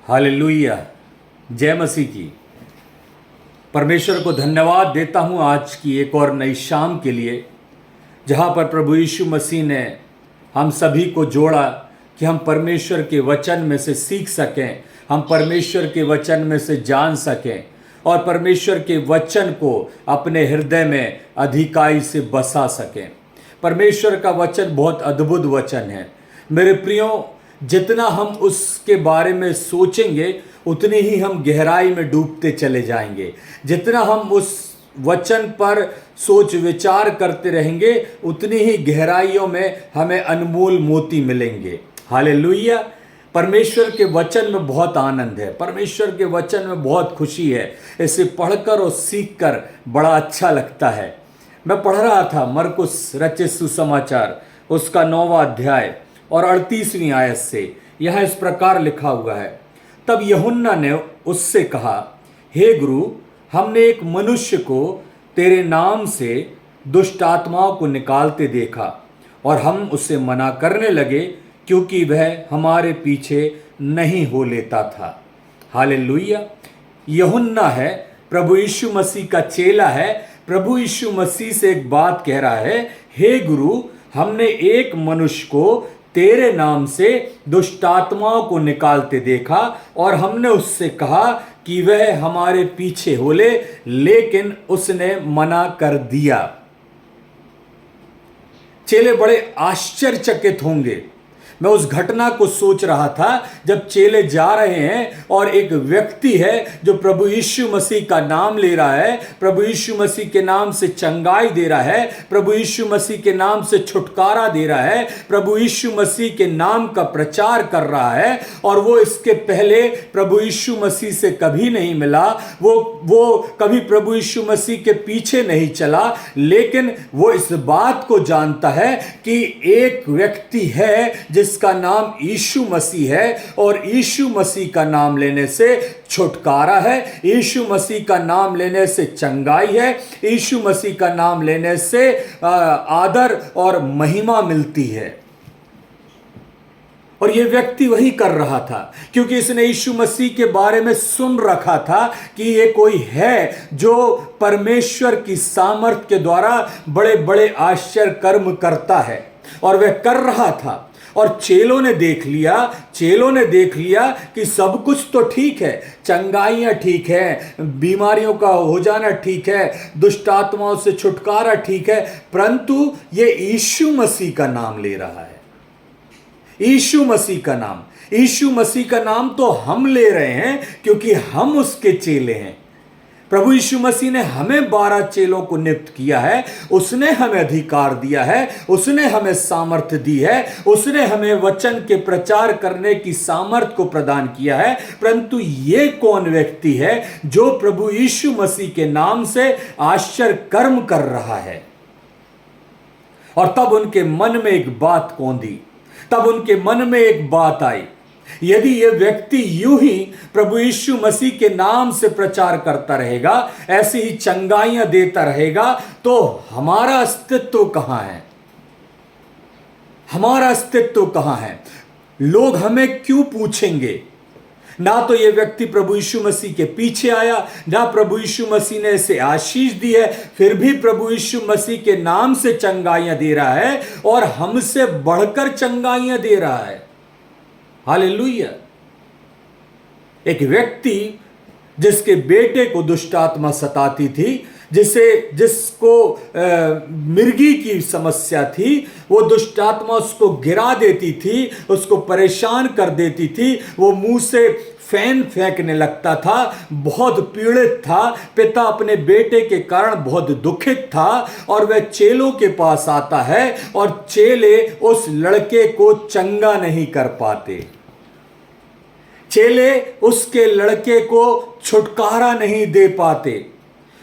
Hallelujah. जय मसीह की। परमेश्वर को धन्यवाद देता हूँ आज की एक और नई शाम के लिए, जहाँ पर प्रभु यीशु मसीह ने हम सभी को जोड़ा कि हम परमेश्वर के वचन में से सीख सकें, हम परमेश्वर के वचन में से जान सकें और परमेश्वर के वचन को अपने हृदय में अधिकाई से बसा सकें। परमेश्वर का वचन बहुत अद्भुत वचन है मेरे प्रियो। जितना हम उसके बारे में सोचेंगे उतनी ही हम गहराई में डूबते चले जाएंगे। जितना हम उस वचन पर सोच विचार करते रहेंगे उतनी ही गहराइयों में हमें अनमोल मोती मिलेंगे। हालेलुया। परमेश्वर के वचन में बहुत आनंद है, परमेश्वर के वचन में बहुत खुशी है। इसे पढ़कर और सीखकर बड़ा अच्छा लगता है। मैं पढ़ रहा था मरकुस रचित सुसमाचार उसका 9वां अध्याय और 38वीं आयत से। यह इस प्रकार लिखा हुआ है, तब यूहन्ना ने उससे कहा, हे गुरु, हमने एक मनुष्य को तेरे नाम से दुष्ट आत्माओं को निकालते देखा और हम उसे मना करने लगे क्योंकि वह हमारे पीछे नहीं हो लेता था। हालेलुया। यूहन्ना है, प्रभु यीशु मसीह का चेला है। प्रभु यीशु मसीह से एक बात कह रहा है, हे गुरु, हमने एक मनुष्य को तेरे नाम से दुष्ट आत्माओं को निकालते देखा और हमने उससे कहा कि वह हमारे पीछे हो ले, लेकिन उसने मना कर दिया। चेले बड़े आश्चर्यचकित होंगे। मैं उस घटना को सोच रहा था जब चेले जा रहे हैं और एक व्यक्ति है जो प्रभु यीशु मसीह का नाम ले रहा है, प्रभु यीशु मसीह के नाम से चंगाई दे रहा है, प्रभु यीशु मसीह के नाम से छुटकारा दे रहा है, प्रभु यीशु मसीह के नाम का प्रचार कर रहा है। और वो इसके पहले प्रभु यीशु मसीह से कभी नहीं मिला, वो कभी प्रभु यीशु मसीह के पीछे नहीं चला, लेकिन वो इस बात को जानता है कि एक व्यक्ति है जिसका नाम यीशु मसीह है और यीशु मसीह का नाम लेने से छुटकारा है, यीशु मसीह का नाम लेने से चंगाई है, यीशु मसीह का नाम लेने से आदर और महिमा मिलती है। और यह व्यक्ति वही कर रहा था क्योंकि इसने यीशु मसीह के बारे में सुन रखा था कि ये कोई है जो परमेश्वर की सामर्थ के द्वारा बड़े बड़े आश्चर्य कर्म करता है, और वह कर रहा था। और चेलों ने देख लिया कि सब कुछ तो ठीक है, चंगाइयाँ ठीक है, बीमारियों का हो जाना ठीक है, दुष्ट आत्माओं से छुटकारा ठीक है, परंतु ये यीशु मसीह का नाम ले रहा है। यीशु मसीह का नाम तो हम ले रहे हैं क्योंकि हम उसके चेले हैं। प्रभु यीशु मसीह ने हमें 12 चेलों को नियुक्त किया है, उसने हमें अधिकार दिया है, उसने हमें सामर्थ्य दी है, उसने हमें वचन के प्रचार करने की सामर्थ्य को प्रदान किया है। परंतु ये कौन व्यक्ति है जो प्रभु यीशु मसीह के नाम से आश्चर्य कर्म कर रहा है? और तब उनके मन में एक बात कौंधी, तब उनके मन में एक बात आई, यदि यह व्यक्ति यूं ही प्रभु यीशु मसीह के नाम से प्रचार करता रहेगा, ऐसी ही चंगाइयां देता रहेगा, तो हमारा अस्तित्व कहां है? हमारा अस्तित्व कहां है? लोग हमें क्यों पूछेंगे? ना तो यह व्यक्ति प्रभु यीशु मसीह के पीछे आया, ना प्रभु यीशु मसीह ने इसे आशीष दी है, फिर भी प्रभु यीशु मसीह के नाम से चंगाइयां दे रहा है और हमसे बढ़कर चंगाइयां दे रहा है। हालेलुया। एक व्यक्ति जिसके बेटे को दुष्ट आत्मा सताती थी, जिसको मिर्गी की समस्या थी, वो दुष्ट आत्मा उसको गिरा देती थी, उसको परेशान कर देती थी, वो मुंह से फैन फेंकने लगता था, बहुत पीड़ित था। पिता अपने बेटे के कारण बहुत दुखित था और वह चेलों के पास आता है और चेले उस लड़के को चंगा नहीं कर पाते, चेले उसके लड़के को छुटकारा नहीं दे पाते।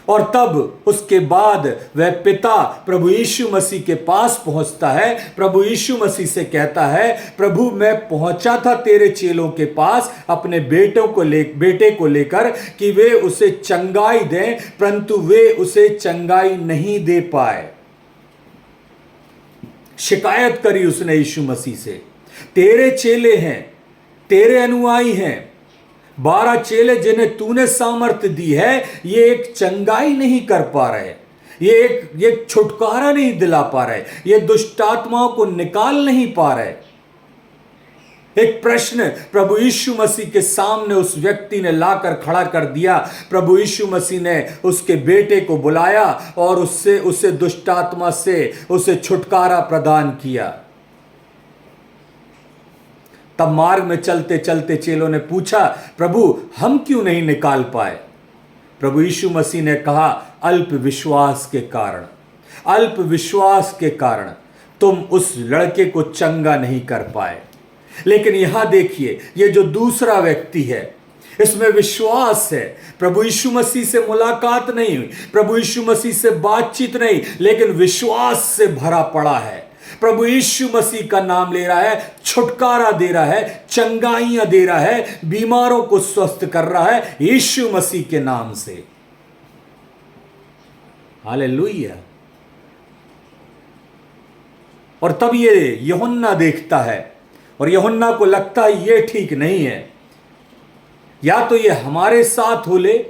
और तब उसके बाद वह पिता प्रभु यीशु मसीह के पास पहुंचता है, प्रभु यीशु मसीह से कहता है, प्रभु मैं पहुंचा था तेरे चेलों के पास अपने बेटे को लेकर कि वे उसे चंगाई दें, परंतु वे उसे चंगाई नहीं दे पाए। शिकायत करी उसने यीशु मसीह से, तेरे चेले हैं, तेरे अनुयायी हैं, 12 चेले जिन्हें तूने सामर्थ्य दी है, ये एक चंगाई नहीं कर पा रहे, ये एक छुटकारा नहीं दिला पा रहे, ये दुष्ट आत्माओं को निकाल नहीं पा रहे। एक प्रश्न प्रभु यीशु मसीह के सामने उस व्यक्ति ने लाकर खड़ा कर दिया। प्रभु यीशु मसीह ने उसके बेटे को बुलाया और उसे दुष्ट आत्मा से उसे छुटकारा प्रदान किया। तब मार्ग में चलते चलते चेलों ने पूछा, प्रभु हम क्यों नहीं निकाल पाए? प्रभु यीशु मसीह ने कहा, अल्प विश्वास के कारण तुम उस लड़के को चंगा नहीं कर पाए। लेकिन यहां देखिए, ये जो दूसरा व्यक्ति है, इसमें विश्वास है। प्रभु यीशु मसीह से मुलाकात नहीं हुई, प्रभु यीशु मसीह से बातचीत नहीं, लेकिन विश्वास से भरा पड़ा है। प्रभु यीशु मसीह का नाम ले रहा है, छुटकारा दे रहा है, चंगाइयां दे रहा है, बीमारों को स्वस्थ कर रहा है यीशु मसीह के नाम से। हालेलुया। और तब ये यूहन्ना देखता है और यूहन्ना को लगता है ये ठीक नहीं है, या तो ये हमारे साथ हो ले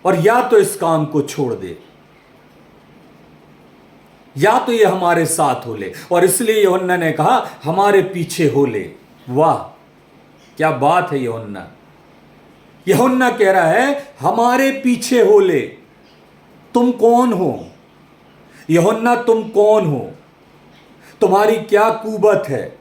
और या तो इस काम को छोड़ दे, या तो ये हमारे साथ हो ले। और इसलिए यूहन्ना ने कहा हमारे पीछे हो ले। वाह क्या बात है। यूहन्ना कह रहा है हमारे पीछे हो ले। तुम कौन हो यूहन्ना? तुम कौन हो? तुम्हारी क्या कुबत है?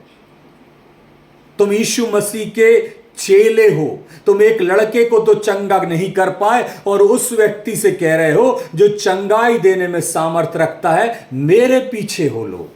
तुम यीशु मसीह के चेले हो। तुम एक लड़के को तो चंगा नहीं कर पाए और उस व्यक्ति से कह रहे हो जो चंगाई देने में सामर्थ रखता है, मेरे पीछे हो लो।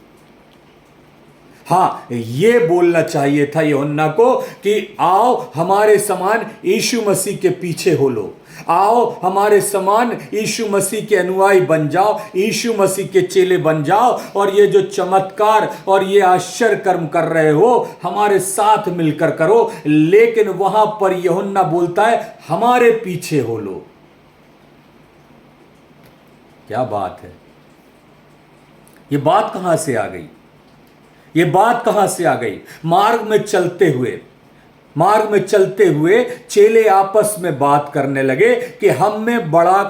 हाँ, ये बोलना चाहिए था यूहन्ना को कि आओ हमारे समान यीशु मसीह के पीछे हो लो, आओ हमारे समान यीशु मसीह के अनुयायी बन जाओ, यीशु मसीह के चेले बन जाओ, और ये जो चमत्कार और ये आश्चर्य कर्म कर रहे हो हमारे साथ मिलकर करो। लेकिन वहां पर यूहन्ना बोलता है हमारे पीछे हो लो। क्या बात है। ये बात कहां से आ गई? ये बात कहां से आ गई? मार्ग में चलते हुए चेले आपस में बात करने लगे कि हम में बड़ा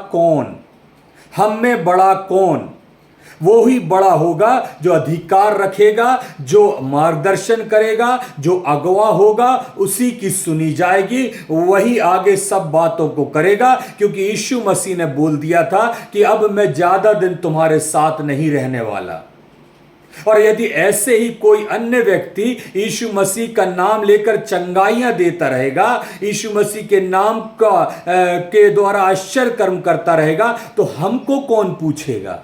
कौन? वो ही बड़ा होगा जो अधिकार रखेगा, जो मार्गदर्शन करेगा, जो अगवा होगा, उसी की सुनी जाएगी, वही आगे सब बातों को करेगा। क्योंकि यीशु मसीह ने बोल दिया था कि अब मैं ज्यादा दिन तुम्हारे साथ नहीं रहने वाला। और यदि ऐसे ही कोई अन्य व्यक्ति यीशु मसीह का नाम लेकर चंगाइयां देता रहेगा, यीशु मसीह के नाम के द्वारा आश्चर्य कर्म करता रहेगा, तो हमको कौन पूछेगा?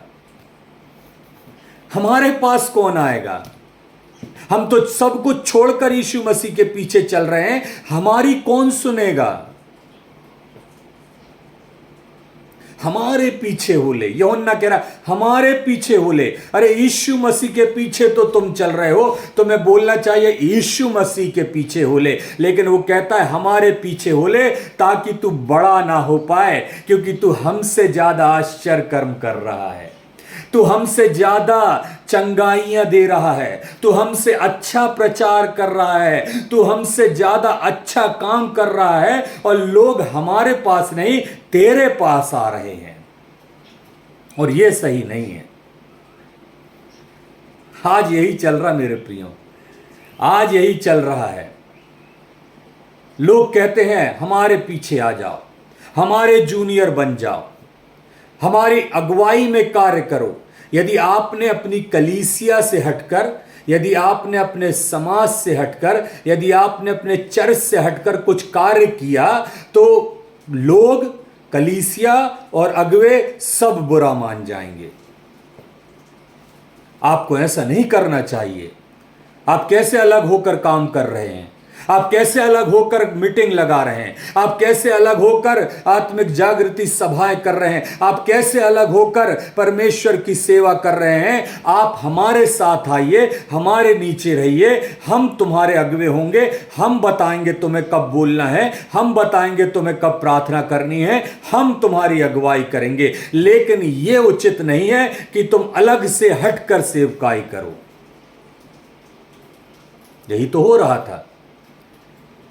हमारे पास कौन आएगा? हम तो सब कुछ छोड़कर यीशु मसीह के पीछे चल रहे हैं, हमारी कौन सुनेगा? हमारे पीछे हो ले। यूहन्ना कह रहा हमारे पीछे हो ले। अरे यीशु मसीह के पीछे तो तुम चल रहे हो, तुम्हें बोलना चाहिए यीशु मसीह के पीछे हो ले, लेकिन वो कहता है हमारे पीछे हो ले, ताकि तू बड़ा ना हो पाए, क्योंकि तू हमसे ज्यादा आश्चर्य कर्म कर रहा है, तू हमसे ज्यादा चंगाइयां दे रहा है, तू हमसे अच्छा प्रचार कर रहा है, तू हमसे ज्यादा अच्छा काम कर रहा है, और लोग हमारे पास नहीं तेरे पास आ रहे हैं। और ये सही नहीं है। आज यही चल रहा मेरे प्रियो, आज यही चल रहा है। लोग कहते हैं हमारे पीछे आ जाओ, हमारे जूनियर बन जाओ, हमारी अगुवाई में कार्य करो। यदि आपने अपनी कलीसिया से हटकर, यदि आपने अपने समाज से हटकर, यदि आपने अपने चर्च से हटकर कुछ कार्य किया, तो लोग, कलीसिया और अगुवे सब बुरा मान जाएंगे। आपको ऐसा नहीं करना चाहिए। आप कैसे अलग होकर काम कर रहे हैं? आप कैसे अलग होकर मीटिंग लगा रहे हैं? आप कैसे अलग होकर आत्मिक जागृति सभाएं कर रहे हैं? आप कैसे अलग होकर परमेश्वर की सेवा कर रहे हैं? आप हमारे साथ आइए, हमारे नीचे रहिए, हम तुम्हारे अगुवे होंगे, हम बताएंगे तुम्हें कब बोलना है, हम बताएंगे तुम्हें कब प्रार्थना करनी है, हम तुम्हारी अगुवाई करेंगे। लेकिन यह उचित नहीं है कि तुम अलग से हटकर सेवकाई करो। यही तो हो रहा था।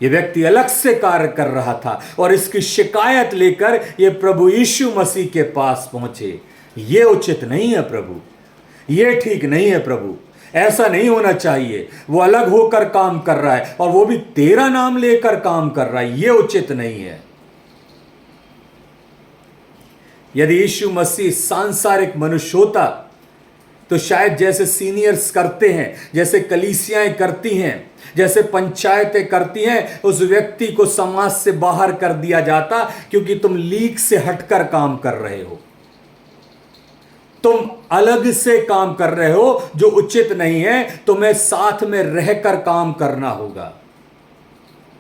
ये व्यक्ति अलग से कार्य कर रहा था और इसकी शिकायत लेकर ये प्रभु यीशु मसीह के पास पहुंचे। ये उचित नहीं है प्रभु, ये ठीक नहीं है प्रभु, ऐसा नहीं होना चाहिए। वो अलग होकर काम कर रहा है और वो भी तेरा नाम लेकर काम कर रहा है, ये उचित नहीं है। यदि यीशु मसीह सांसारिक मनुष्य होता तो शायद जैसे सीनियर्स करते हैं, जैसे कलीसियाएं करती हैं, जैसे पंचायतें करती हैं, उस व्यक्ति को समाज से बाहर कर दिया जाता, क्योंकि तुम लीग से हटकर काम कर रहे हो, तुम अलग से काम कर रहे हो जो उचित नहीं है, तुम्हें साथ में रहकर काम करना होगा।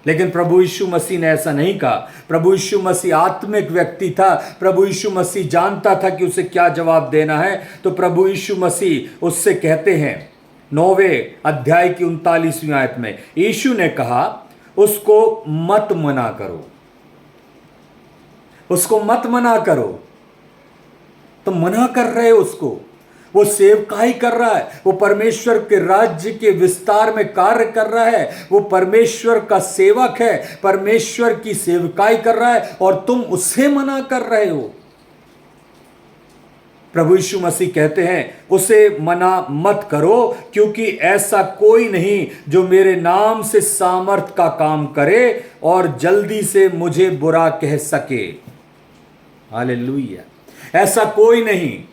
लेकिन प्रभु यीशु मसीह ने ऐसा नहीं कहा। प्रभु यीशु मसीह आत्मिक व्यक्ति था। प्रभु यीशु मसीह जानता था कि उसे क्या जवाब देना है। तो प्रभु यीशु मसीह उससे कहते हैं 9वें अध्याय की 39वीं आयत में, यीशु ने कहा उसको मत मना करो, उसको मत मना करो। तो मना कर रहे हो उसको, वो सेवकाई कर रहा है, वो परमेश्वर के राज्य के विस्तार में कार्य कर रहा है, वो परमेश्वर का सेवक है, परमेश्वर की सेवकाई कर रहा है और तुम उसे मना कर रहे हो। प्रभु यीशु मसीह कहते हैं उसे मना मत करो, क्योंकि ऐसा कोई नहीं जो मेरे नाम से सामर्थ का काम करे और जल्दी से मुझे बुरा कह सके। हालेलुया। ऐसा कोई नहीं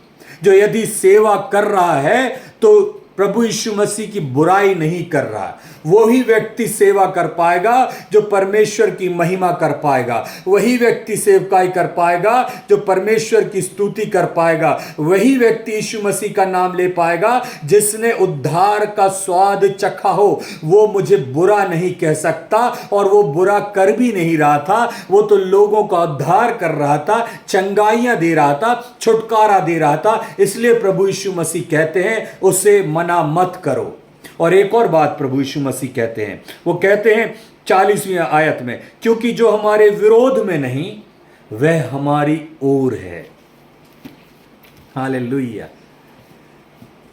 जो यदि सेवा कर रहा है तो प्रभु यीशु मसीह की बुराई नहीं कर रहा है। वही व्यक्ति सेवा कर पाएगा जो परमेश्वर की महिमा कर पाएगा, वही व्यक्ति सेवकाई कर पाएगा जो परमेश्वर की स्तुति कर पाएगा, वही व्यक्ति यीशु मसीह का नाम ले पाएगा जिसने उद्धार का स्वाद चखा हो। वो मुझे बुरा नहीं कह सकता, और वो बुरा कर भी नहीं रहा था, वो तो लोगों का उद्धार कर रहा था, चंगाइयां दे रहा था, छुटकारा दे रहा था। इसलिए प्रभु यीशु मसीह कहते हैं उसे मना मत करो। और एक और बात प्रभु यीशु मसीह कहते हैं, वो कहते हैं 40वीं आयत में, क्योंकि जो हमारे विरोध में नहीं वह हमारी ओर है। हालेलुया।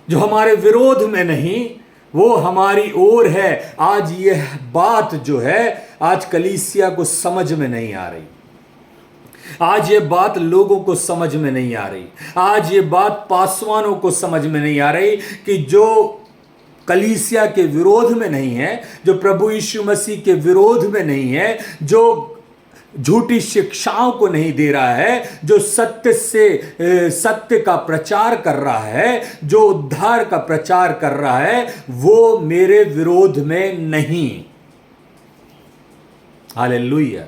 जो हमारे विरोध में नहीं वो हमारी ओर है। आज यह बात जो है आज कलीसिया को समझ में नहीं आ रही, आज ये बात लोगों को समझ में नहीं आ रही, आज ये बात पासवानों को समझ में नहीं आ रही कि जो कलीसिया के विरोध में नहीं है, जो प्रभु यीशु मसीह के विरोध में नहीं है, जो झूठी शिक्षाओं को नहीं दे रहा है, जो सत्य का प्रचार कर रहा है, जो उद्धार का प्रचार कर रहा है, वो मेरे विरोध में नहीं। हालेलुया।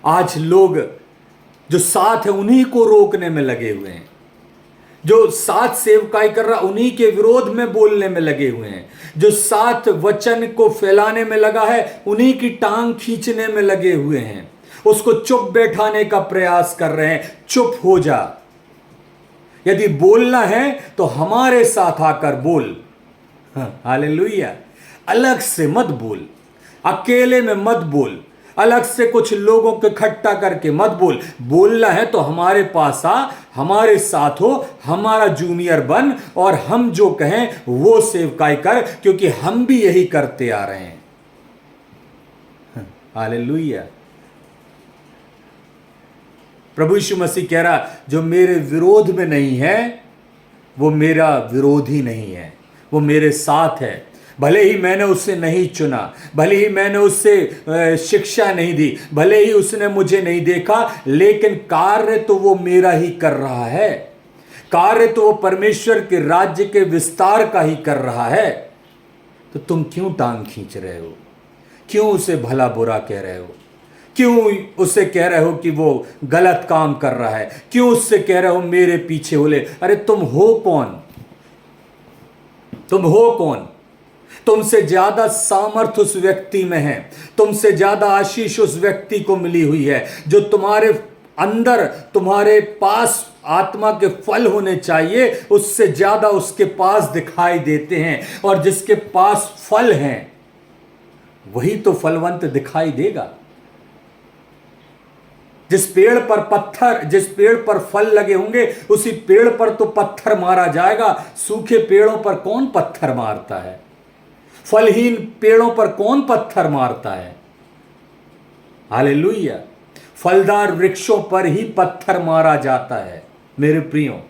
आज लोग जो साथ है उन्हीं को रोकने में लगे हुए हैं, जो साथ सेवकाई कर रहा उन्हीं के विरोध में बोलने में लगे हुए हैं, जो साथ वचन को फैलाने में लगा है उन्हीं की टांग खींचने में लगे हुए हैं, उसको चुप बैठाने का प्रयास कर रहे हैं। चुप हो जा, यदि बोलना है तो हमारे साथ आकर बोल। हालेलुया। अलग से मत बोल, अकेले में मत बोल, अलग से कुछ लोगों को इकट्ठा करके मत बोल। बोलना है तो हमारे पास आ, हमारे साथ हो, हमारा जूनियर बन और हम जो कहें वो सेवकाई कर, क्योंकि हम भी यही करते आ रहे हैं। हालेलुया। प्रभु यीशु मसीह कह रहा जो मेरे विरोध में नहीं है वो मेरा विरोधी नहीं है, वो मेरे साथ है। भले ही मैंने उससे नहीं चुना, भले ही मैंने उससे शिक्षा नहीं दी, भले ही उसने मुझे नहीं देखा, लेकिन कार्य तो वो मेरा ही कर रहा है, कार्य तो वो परमेश्वर के राज्य के विस्तार का ही कर रहा है। तो तुम क्यों टांग खींच रहे हो? क्यों उसे भला बुरा कह रहे हो? क्यों उससे कह रहे हो कि वो गलत काम कर रहा है? क्यों उससे कह रहे हो मेरे पीछे बोले? अरे तुम हो कौन? तुम हो कौन? तुमसे ज्यादा सामर्थ उस व्यक्ति में है, तुमसे ज्यादा आशीष उस व्यक्ति को मिली हुई है। जो तुम्हारे अंदर, तुम्हारे पास आत्मा के फल होने चाहिए, उससे ज्यादा उसके पास दिखाई देते हैं। और जिसके पास फल हैं वही तो फलवंत दिखाई देगा। जिस पेड़ पर फल लगे होंगे उसी पेड़ पर तो पत्थर मारा जाएगा। सूखे पेड़ों पर कौन पत्थर मारता है? फलहीन पेड़ों पर कौन पत्थर मारता है? हालेलुया। फलदार वृक्षों पर ही पत्थर मारा जाता है। मेरे प्रियो,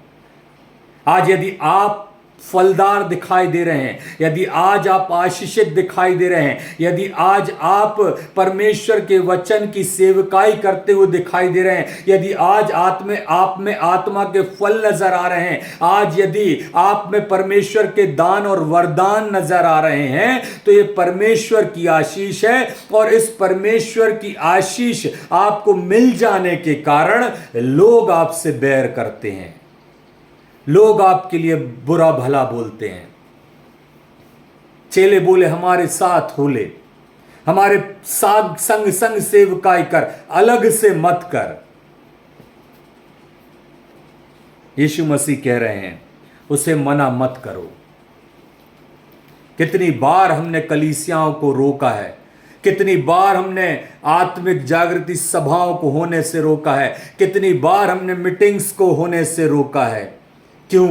आज यदि आप फलदार दिखाई दे रहे हैं, यदि आज आप आशीषित दिखाई दे रहे हैं, यदि आज आप परमेश्वर के वचन की सेवकाई करते हुए दिखाई दे रहे हैं, यदि आज आप में आत्मा के फल नजर आ रहे हैं, आज यदि आप में परमेश्वर के दान और वरदान नजर आ रहे हैं, तो ये परमेश्वर की आशीष है। और इस परमेश्वर की आशीष आपको मिल जाने के कारण लोग आपसे बैर करते हैं, लोग आपके लिए बुरा भला बोलते हैं। चेले बोले, हमारे साथ हो ले, हमारे साथ संग संग सेवकाई कर, अलग से मत कर। यीशु मसीह कह रहे हैं, उसे मना मत करो। कितनी बार हमने कलीसियाओं को रोका है, कितनी बार हमने आत्मिक जागृति सभाओं को होने से रोका है, कितनी बार हमने मीटिंग्स को होने से रोका है। क्यों?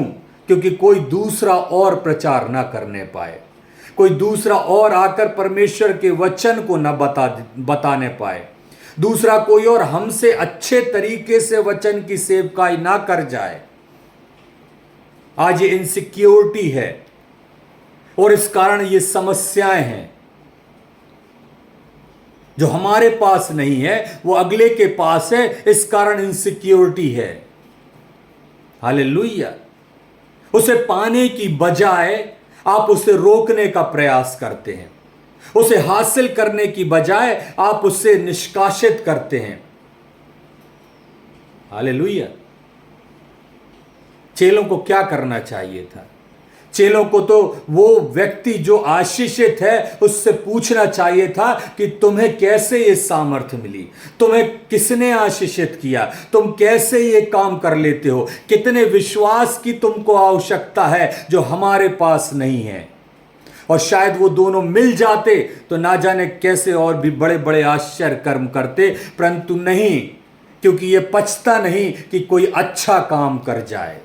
क्योंकि कोई दूसरा और प्रचार ना करने पाए, कोई दूसरा और आकर परमेश्वर के वचन को ना बताने पाए, दूसरा कोई और हमसे अच्छे तरीके से वचन की सेवकाई ना कर जाए। आज ये इनसिक्योरिटी है और इस कारण ये समस्याएं हैं। जो हमारे पास नहीं है वो अगले के पास है, इस कारण इनसिक्योरिटी है। हालेलुया। उसे पाने की बजाय आप उसे रोकने का प्रयास करते हैं, उसे हासिल करने की बजाय आप उसे निष्कासित करते हैं। हालेलुया। चेलों को क्या करना चाहिए था? चेलों को तो वो व्यक्ति जो आशीषित है उससे पूछना चाहिए था कि तुम्हें कैसे ये सामर्थ्य मिली, तुम्हें किसने आशीषित किया, तुम कैसे ये काम कर लेते हो, कितने विश्वास की तुमको आवश्यकता है जो हमारे पास नहीं है। और शायद वो दोनों मिल जाते तो ना जाने कैसे और भी बड़े बड़े आश्चर्य कर्म करते, परंतु नहीं, क्योंकि ये पचता नहीं कि कोई अच्छा काम कर जाए,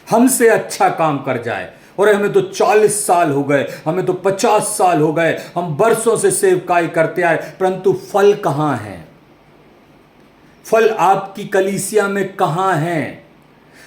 हमसे अच्छा काम कर जाए। और हमें तो 40 साल हो गए, हमें तो 50 साल हो गए, हम बरसों से सेवकाई करते आए, परंतु फल कहां है? फल आपकी कलीसिया में कहां है?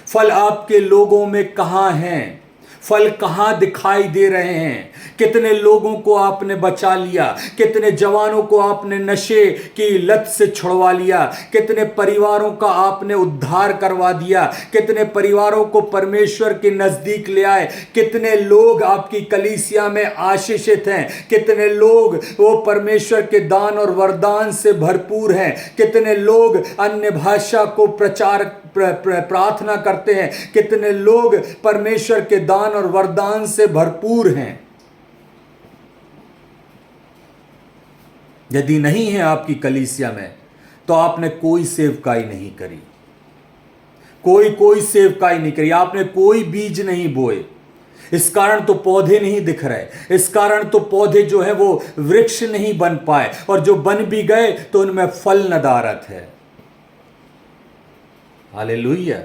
फल आपके लोगों में कहां है? फल कहां दिखाई दे रहे हैं? कितने लोगों को आपने बचा लिया, कितने जवानों को आपने नशे की लत से छुड़वा लिया, कितने परिवारों का आपने उद्धार करवा दिया, कितने परिवारों को परमेश्वर के नजदीक ले आए, कितने लोग आपकी कलीसिया में आशीषित हैं, कितने लोग वो परमेश्वर के दान और वरदान से भरपूर हैं, कितने लोग अन्य भाषा को प्रार्थना करते हैं, कितने लोग परमेश्वर के दान और वरदान से भरपूर हैं। यदि नहीं है आपकी कलीसिया में तो आपने कोई सेवकाई नहीं करी, कोई सेवकाई नहीं करी, आपने कोई बीज नहीं बोए। इस कारण तो पौधे नहीं दिख रहे, इस कारण तो पौधे जो है वो वृक्ष नहीं बन पाए, और जो बन भी गए तो उनमें फल नदारत है। हालेलुया।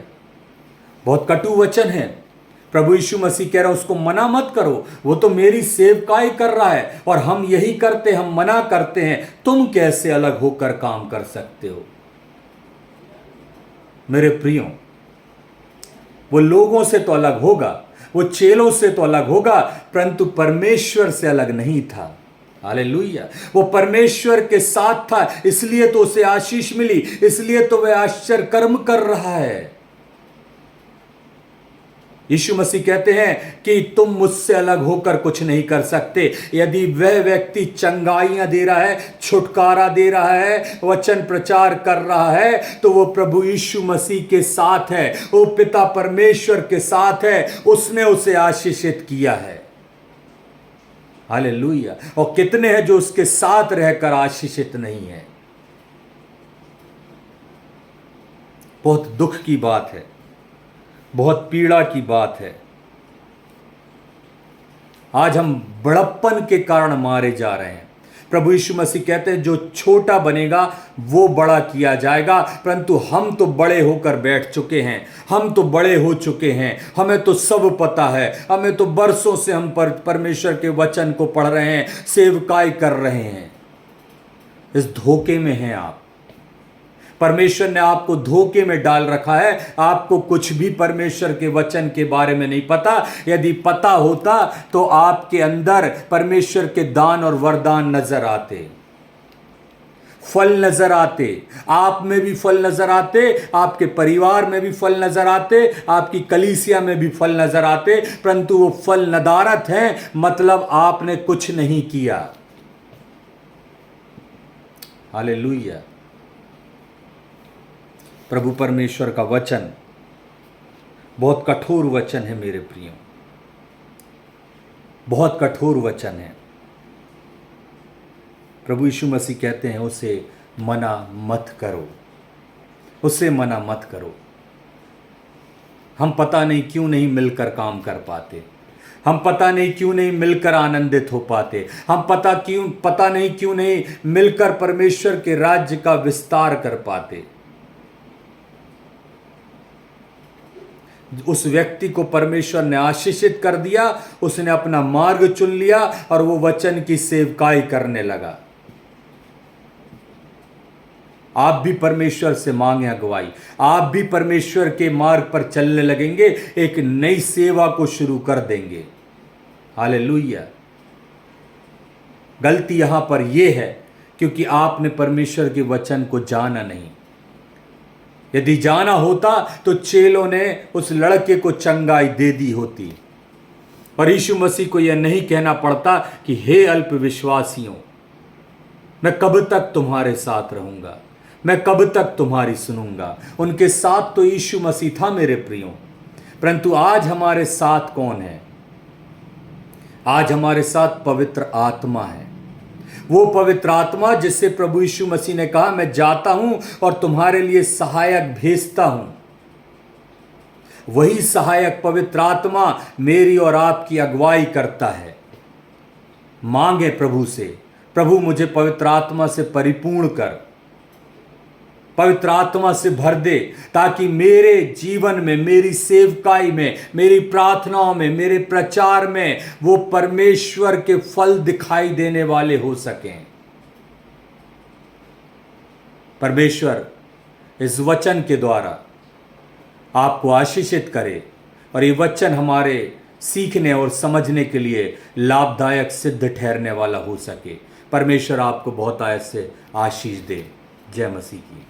बहुत कटु वचन है। प्रभु यीशु मसीह कह रहा है उसको मना मत करो, वो तो मेरी सेवकाई कर रहा है और हम यही करते, हम मना करते हैं। तुम कैसे अलग होकर काम कर सकते हो? मेरे प्रियो, वो लोगों से तो अलग होगा, वो चेलों से तो अलग होगा, परंतु परमेश्वर से अलग नहीं था। हालेलुया। वो परमेश्वर के साथ था, इसलिए तो उसे आशीष मिली, इसलिए तो वह आश्चर्य कर्म कर रहा है। यीशु मसीह कहते हैं कि तुम मुझसे अलग होकर कुछ नहीं कर सकते। यदि वह व्यक्ति चंगाइयां दे रहा है, छुटकारा दे रहा है, वचन प्रचार कर रहा है, तो वो प्रभु यीशु मसीह के साथ है, वो पिता परमेश्वर के साथ है, उसने उसे आशीषित किया है। हालेलुया। और कितने हैं जो उसके साथ रहकर आशीषित नहीं है? बहुत दुख की बात है, बहुत पीड़ा की बात है। आज हम बड़प्पन के कारण मारे जा रहे हैं, प्रभु यीशु मसीह कहते हैं जो छोटा बनेगा वो बड़ा किया जाएगा, परंतु हम तो बड़े होकर बैठ चुके हैं, हम तो बड़े हो चुके हैं, हमें तो सब पता है, हमें तो बरसों से हम परमेश्वर के वचन को पढ़ रहे हैं, सेवकाई कर रहे हैं। इस धोखे में हैं आप। परमेश्वर ने आपको धोखे में डाल रखा है। आपको कुछ भी परमेश्वर के वचन के बारे में नहीं पता। यदि पता होता तो आपके अंदर परमेश्वर के दान और वरदान नजर आते, फल नजर आते, आप में भी फल नजर आते, आपके परिवार में भी फल नजर आते, आपकी कलीसिया में भी फल नजर आते, परंतु वो फल नदारत हैं, मतलब आपने कुछ नहीं किया। हालेलुया। प्रभु परमेश्वर का वचन बहुत कठोर वचन है मेरे प्रियो, बहुत कठोर वचन है। प्रभु यीशु मसीह कहते हैं उसे मना मत करो, उसे मना मत करो। हम पता नहीं क्यों नहीं मिलकर काम कर पाते, हम पता नहीं क्यों नहीं मिलकर आनंदित हो पाते, हम पता नहीं क्यों नहीं मिलकर परमेश्वर के राज्य का विस्तार कर पाते। उस व्यक्ति को परमेश्वर ने आशीषित कर दिया, उसने अपना मार्ग चुन लिया और वो वचन की सेवकाई करने लगा। आप भी परमेश्वर से मांगे अगुवाई, आप भी परमेश्वर के मार्ग पर चलने लगेंगे, एक नई सेवा को शुरू कर देंगे। हालेलुया। गलती यहां पर यह है क्योंकि आपने परमेश्वर के वचन को जाना नहीं। यदि जाना होता तो चेलों ने उस लड़के को चंगाई दे दी होती और यीशु मसीह को यह नहीं कहना पड़ता कि हे अल्प विश्वासियों, मैं कब तक तुम्हारे साथ रहूंगा, मैं कब तक तुम्हारी सुनूंगा। उनके साथ तो यीशु मसीह था मेरे प्रियो, परंतु आज हमारे साथ कौन है? आज हमारे साथ पवित्र आत्मा है। वो पवित्र आत्मा जिससे प्रभु यीशु मसीह ने कहा मैं जाता हूं और तुम्हारे लिए सहायक भेजता हूं। वही सहायक पवित्र आत्मा मेरी और आपकी अगुवाई करता है। मांगे प्रभु से, प्रभु मुझे पवित्र आत्मा से परिपूर्ण कर, पवित्र आत्मा से भर दे, ताकि मेरे जीवन में, मेरी सेवकाई में, मेरी प्रार्थनाओं में, मेरे प्रचार में वो परमेश्वर के फल दिखाई देने वाले हो सकें। परमेश्वर इस वचन के द्वारा आपको आशीषित करे और ये वचन हमारे सीखने और समझने के लिए लाभदायक सिद्ध ठहरने वाला हो सके। परमेश्वर आपको बहुत आयत से आशीष दे। जय मसीह की।